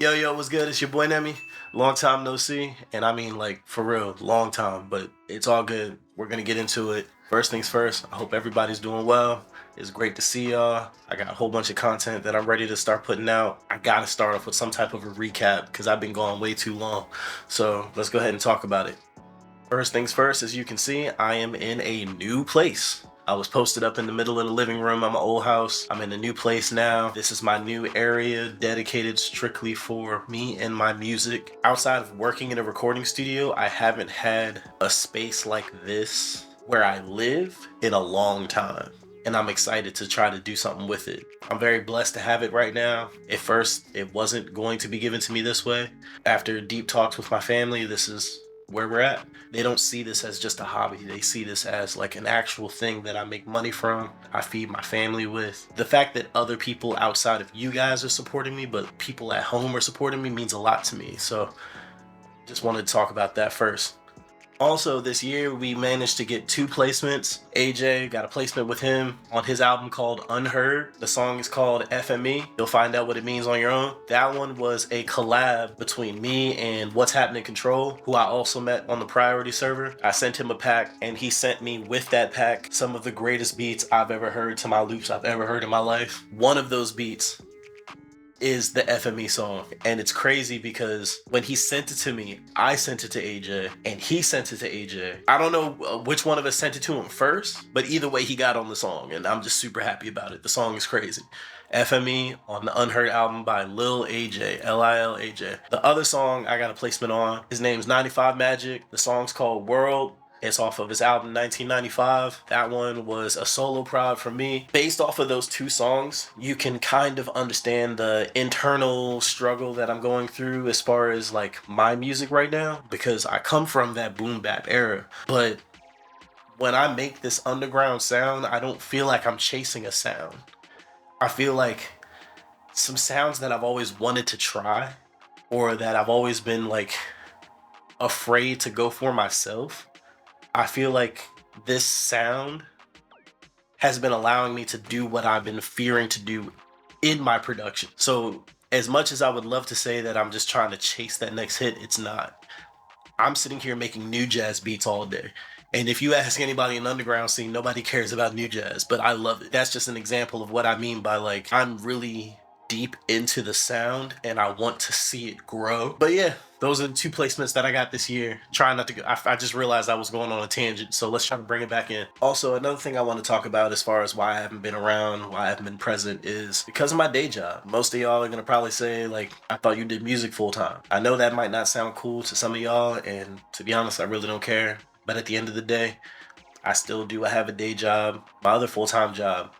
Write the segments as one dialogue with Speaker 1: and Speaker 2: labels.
Speaker 1: Yo, what's good? It's your boy Nemmy. Long time no see. And I mean, like, for real, long time, but it's all good. We're going to get into it. First things first, I hope everybody's doing well. It's great to see y'all. I got a whole bunch of content that I'm ready to start putting out. I got to start off with some type of a recap because I've been gone way too long. So let's go ahead and talk about it. First things first, as you can see, I am in a new place. I was posted up in the middle of the living room of my old house. I'm in a new place now. This is my new area dedicated strictly for me and my music. Outside of working in a recording studio, I haven't had a space like this where I live in a long time. And I'm excited to try to do something with it. I'm very blessed to have it right now. At first, it wasn't going to be given to me this way. After deep talks with my family, this is where we're at. They don't see this as just a hobby. They see this as like an actual thing that I make money from, I feed my family with. The fact that other people outside of you guys are supporting me, but people at home are supporting me means a lot to me. So just wanted to talk about that first. Also, this year we managed to get 2 placements. AJ got a placement with him on his album called Unheard. The song is called FME. You'll find out what it means on your own. That one was a collab between me and What's Happening Control, who I also met on the Priority server. I sent him a pack and he sent me with that pack some of the greatest beats I've ever heard to my loops I've ever heard in my life. One of those beats is the FME song. And it's crazy because when he sent it to me, I sent it to AJ and he sent it to AJ. I don't know which one of us sent it to him first, but either way he got on the song and I'm just super happy about it. The song is crazy. FME on the Unheard album by Lil AJ, Lil AJ. The other song I got a placement on, his name's 95 Magic. The song's called World. It's off of his album 1995. That one was a solo prod for me. Based off of those 2 songs, you can kind of understand the internal struggle that I'm going through as far as like my music right now, because I come from that boom bap era. But when I make this underground sound, I don't feel like I'm chasing a sound. I feel like some sounds that I've always wanted to try or that I've always been like afraid to go for myself. I feel like this sound has been allowing me to do what I've been fearing to do in my production. So as much as I would love to say that I'm just trying to chase that next hit, it's not. I'm sitting here making new jazz beats all day. And if you ask anybody in the underground scene, nobody cares about new jazz, but I love it. That's just an example of what I mean by like, I'm really deep into the sound and I want to see it grow. But yeah, those are the 2 placements that I got this year. Trying not to go, I just realized I was going on a tangent, so let's try to bring it back in. Also, another thing I want to talk about as far as why I haven't been around, why I haven't been present, is because of my day job. Most of y'all are gonna probably say, like, I thought you did music full time. I know that might not sound cool to some of y'all, and to be honest, I really don't care. But at the end of the day, I still do. I have a day job. My other full-time job,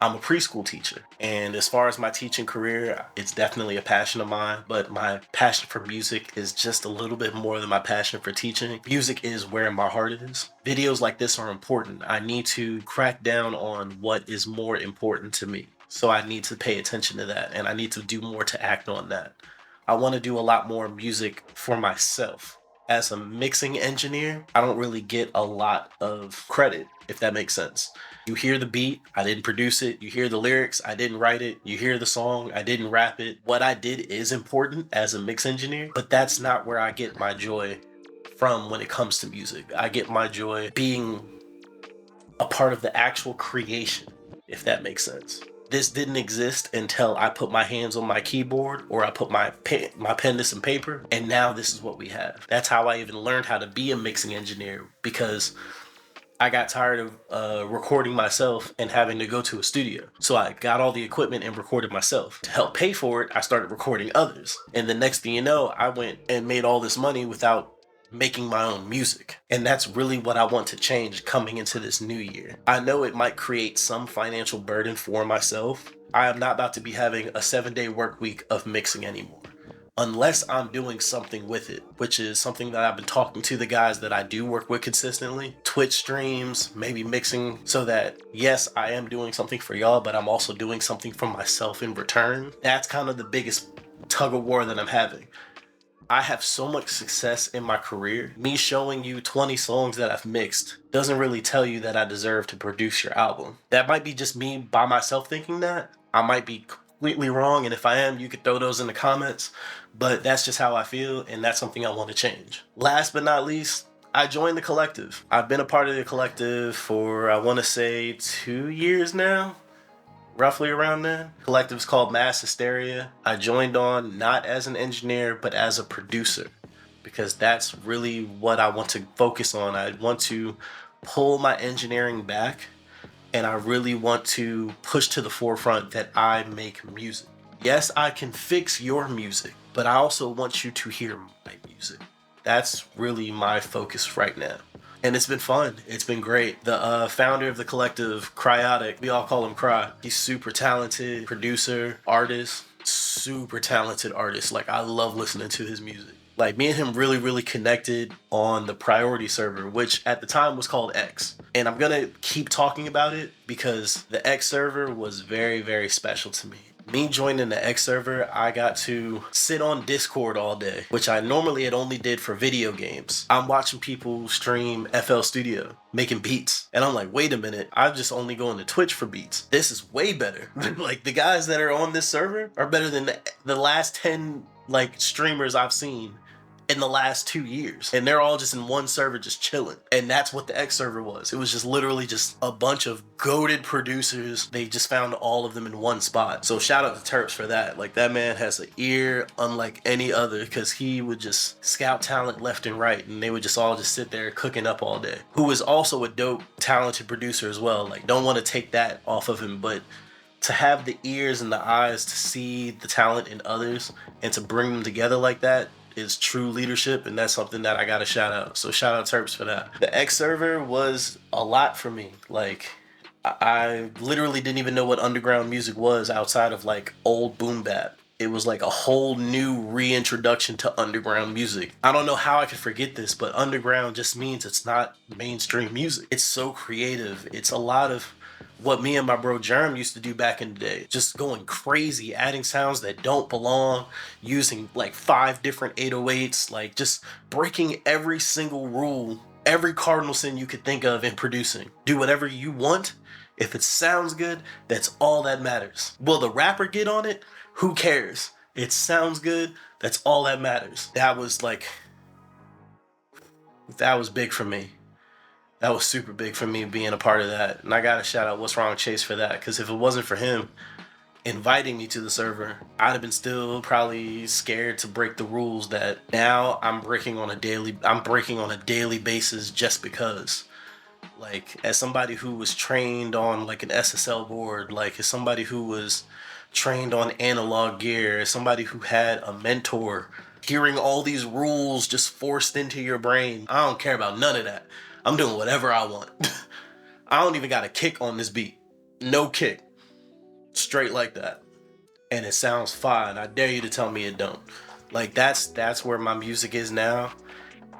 Speaker 1: I'm a preschool teacher. And as far as my teaching career, it's definitely a passion of mine, but my passion for music is just a little bit more than my passion for teaching. Music is where my heart is. Videos like this are important. I need to crack down on what is more important to me. So I need to pay attention to that and I need to do more to act on that. I want to do a lot more music for myself. As a mixing engineer, I don't really get a lot of credit, if that makes sense. You hear the beat, I didn't produce it. You hear the lyrics, I didn't write it. You hear the song, I didn't rap it. What I did is important as a mix engineer, but that's not where I get my joy from when it comes to music. I get my joy being a part of the actual creation, if that makes sense. This didn't exist until I put my hands on my keyboard or I put my pen to some paper, and now this is what we have. That's how I even learned how to be a mixing engineer, because I got tired of recording myself and having to go to a studio. So I got all the equipment and recorded myself. To help pay for it, I started recording others. And the next thing you know, I went and made all this money without making my own music. And that's really what I want to change coming into this new year. I know it might create some financial burden for myself. I am not about to be having a 7-day work week of mixing anymore, unless I'm doing something with it, which is something that I've been talking to the guys that I do work with consistently. Twitch streams, maybe mixing, so that yes, I am doing something for y'all, but I'm also doing something for myself in return. That's kind of the biggest tug of war that I'm having. I have so much success in my career. Me showing you 20 songs that I've mixed doesn't really tell you that I deserve to produce your album. That might be just me by myself thinking that. I might be completely wrong, and if I am, you could throw those in the comments, but that's just how I feel, and that's something I want to change. Last but not least, I joined the collective. I've been a part of the collective for, I want to say, 2 years now, roughly around then. Collective's called Mass Hysteria. I joined on not as an engineer, but as a producer, because that's really what I want to focus on. I want to pull my engineering back, and I really want to push to the forefront that I make music. Yes, I can fix your music, but I also want you to hear my music. That's really my focus right now. And it's been fun. It's been great. The founder of the collective, Cryotic, we all call him Cry. He's super talented producer, artist, super talented artist. Like, I love listening to his music. Like, me and him really connected on the Priority server, which at the time was called X. And I'm gonna keep talking about it because the X server was very special to me. Me joining the X server, I got to sit on Discord all day, which I normally had only did for video games. I'm watching people stream FL Studio, making beats. And I'm like, wait a minute, I'm just only going to Twitch for beats. This is way better. Like, the guys that are on this server are better than the last 10 like streamers I've seen in the last 2 years, and they're all just in one server just chilling. And that's what the X server was. It was just literally just a bunch of goated producers. They just found all of them in one spot. So shout out to Terps for that. Like, that man has an ear unlike any other, because he would just scout talent left and right, and they would just all just sit there cooking up all day. Who is also a dope talented producer as well. Like, don't want to take that off of him, but to have the ears and the eyes to see the talent in others and to bring them together like that is true leadership, and that's something that I gotta shout out. So shout out Terps for that. The X server was a lot for me. Like, I literally didn't even know what underground music was outside of like old boom bap. It was like a whole new reintroduction to underground music. I don't know how I could forget this, but underground just means it's not mainstream music. It's so creative. It's a lot of what me and my bro Germ used to do back in the day. Just going crazy, adding sounds that don't belong, using like 5 different 808s, like just breaking every single rule, every cardinal sin you could think of in producing. Do whatever you want. If it sounds good, that's all that matters. Will the rapper get on it? Who cares? It sounds good. That's all that matters. That was big for me. That was super big for me being a part of that. And I gotta shout out What's Wrong Chase for that, because if it wasn't for him inviting me to the server, I'd have been still probably scared to break the rules that now I'm breaking on a daily basis, just because. Like, as somebody who was trained on like an SSL board, like as somebody who was trained on analog gear, as somebody who had a mentor, hearing all these rules just forced into your brain, I don't care about none of that. I'm doing whatever I want. I don't even got a kick on this beat. No kick. Straight like that. And it sounds fine. I dare you to tell me it don't. Like, that's where my music is now,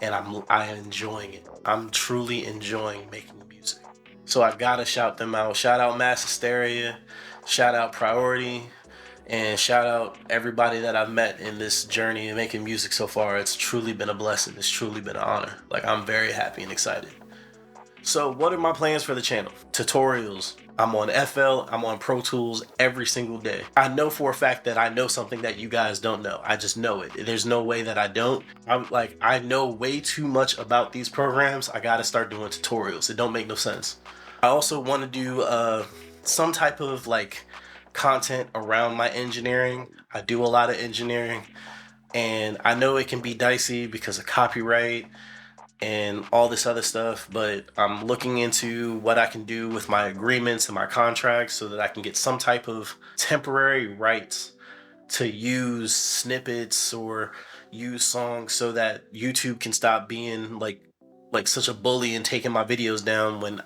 Speaker 1: and I'm enjoying it. I'm truly enjoying making music. So I gotta shout them out. Shout out Mass Hysteria. Shout out Priority. And shout out everybody that I've met in this journey of making music so far. It's truly been a blessing. It's truly been an honor. Like, I'm very happy and excited. So what are my plans for the channel? Tutorials. I'm on FL, I'm on Pro Tools every single day. I know for a fact that I know something that you guys don't know. I just know it. There's no way that I don't. I know way too much about these programs. I gotta start doing tutorials. It don't make no sense. I also want to do some type of like content around my engineering. I do a lot of engineering, and I know it can be dicey because of copyright and all this other stuff, but I'm looking into what I can do with my agreements and my contracts so that I can get some type of temporary rights to use snippets or use songs, so that YouTube can stop being like such a bully and taking my videos down when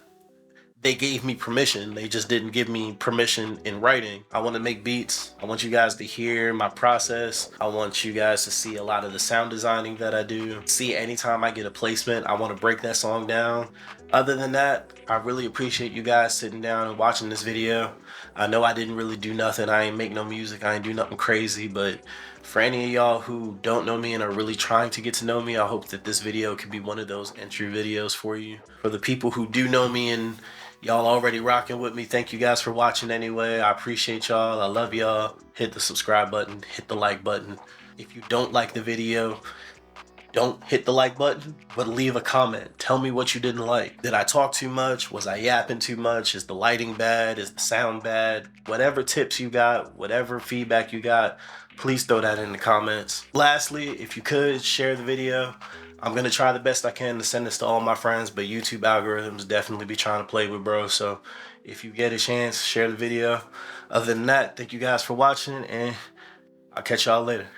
Speaker 1: they gave me permission. They just didn't give me permission in writing. I want to make beats. I want you guys to hear my process. I want you guys to see a lot of the sound designing that I do. See, anytime I get a placement, I want to break that song down Other than that, I really appreciate you guys sitting down and watching this video. I know I didn't really do nothing. I ain't make no music. I ain't do nothing crazy. But for any of y'all who don't know me and are really trying to get to know me, I hope that this video could be one of those entry videos for you. For the people who do know me and y'all already rocking with me, thank you guys for watching anyway. I appreciate y'all. I love y'all. Hit the subscribe button. Hit the like button. If you don't like the video, don't hit the like button, but leave a comment. Tell me what you didn't like. Did I talk too much? Was I yapping too much? Is the lighting bad? Is the sound bad? Whatever tips you got, whatever feedback you got, please throw that in the comments. Lastly, if you could, share the video. I'm gonna try the best I can to send this to all my friends, but YouTube algorithms definitely be trying to play with bro. So if you get a chance, share the video. Other than that, thank you guys for watching, and I'll catch y'all later.